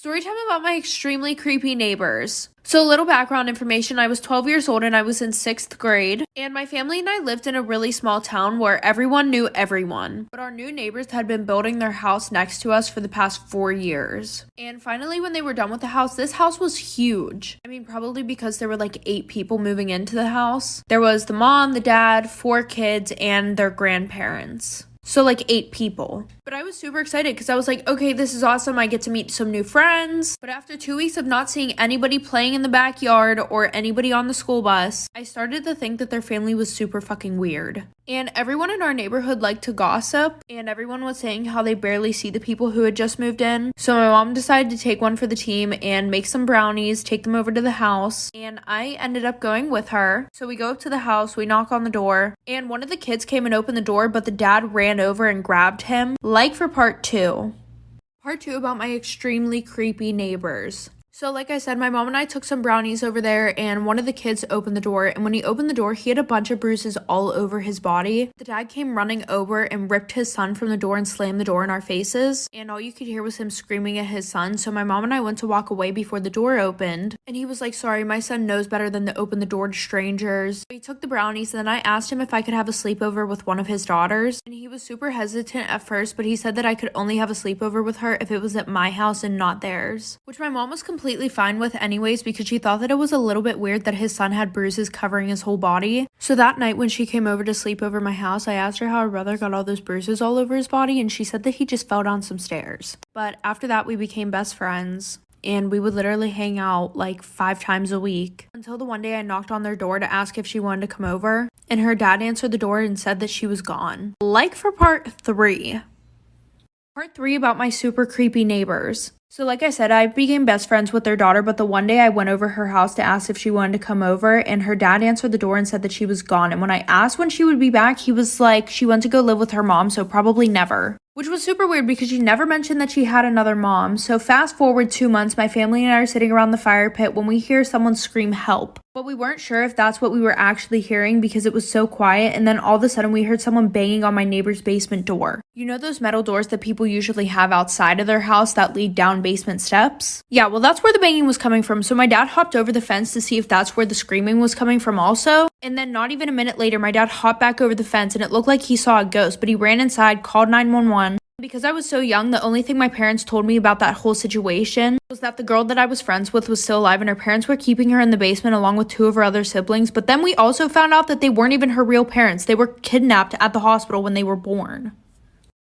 Storytime about my extremely creepy neighbors. So a little background information, I was 12 years old and I was in 6th grade, and my family and I lived in a really small town where everyone knew everyone. But our new neighbors had been building their house next to us for the past 4 years. And finally, when they were done with the house, this house was huge. I mean, probably because there were like 8 people moving into the house. There was the mom, the dad, 4 kids, and their grandparents. So like 8 people. But I was super excited because I was like, okay, this is awesome. I get to meet some new friends. But after 2 weeks of not seeing anybody playing in the backyard or anybody on the school bus, I started to think that their family was super fucking weird. And everyone in our neighborhood liked to gossip, and everyone was saying how they barely see the people who had just moved in. So my mom decided to take one for the team and make some brownies, take them over to the house, and I ended up going with her. So we go up to the house, we knock on the door, and one of the kids came and opened the door, but the dad ran over and grabbed him. Like for part 2. Part 2 about my extremely creepy neighbors. So like I said, my mom and I took some brownies over there, and one of the kids opened the door, and when he opened the door, he had a bunch of bruises all over his body. The dad came running over and ripped his son from the door and slammed the door in our faces, and all you could hear was him screaming at his son. So my mom and I went to walk away before the door opened, and he was like, sorry, my son knows better than to open the door to strangers. He took the brownies, and then I asked him if I could have a sleepover with one of his daughters, and he was super hesitant at first, but he said that I could only have a sleepover with her if it was at my house and not theirs, which my mom was completely fine with anyways, because she thought that it was a little bit weird that his son had bruises covering his whole body. So that night when she came over to sleep over my house, I asked her how her brother got all those bruises all over his body, and she said that he just fell down some stairs. But after that, we became best friends, and we would literally hang out like 5 times a week, until the one day I knocked on their door to ask if she wanted to come over, and her dad answered the door and said that she was gone. Like for part 3. Part 3 about my super creepy neighbors. So like I said, I became best friends with their daughter, but the one day I went over her house to ask if she wanted to come over, and her dad answered the door and said that she was gone. And when I asked when she would be back, he was like, she went to go live with her mom, so probably never. Which was super weird because she never mentioned that she had another mom. So fast forward 2 months, my family and I are sitting around the fire pit when we hear someone scream help. But we weren't sure if that's what we were actually hearing because it was so quiet, and then all of a sudden we heard someone banging on my neighbor's basement door. You know those metal doors that people usually have outside of their house that lead down basement steps? Yeah, well that's where the banging was coming from. So my dad hopped over the fence to see if that's where the screaming was coming from also. And then not even a minute later, my dad hopped back over the fence, and it looked like he saw a ghost, but he ran inside, called 911. Because I was so young, the only thing my parents told me about that whole situation was that the girl that I was friends with was still alive, and her parents were keeping her in the basement along with 2 of her other siblings. But then we also found out that they weren't even her real parents. They were kidnapped at the hospital when they were born.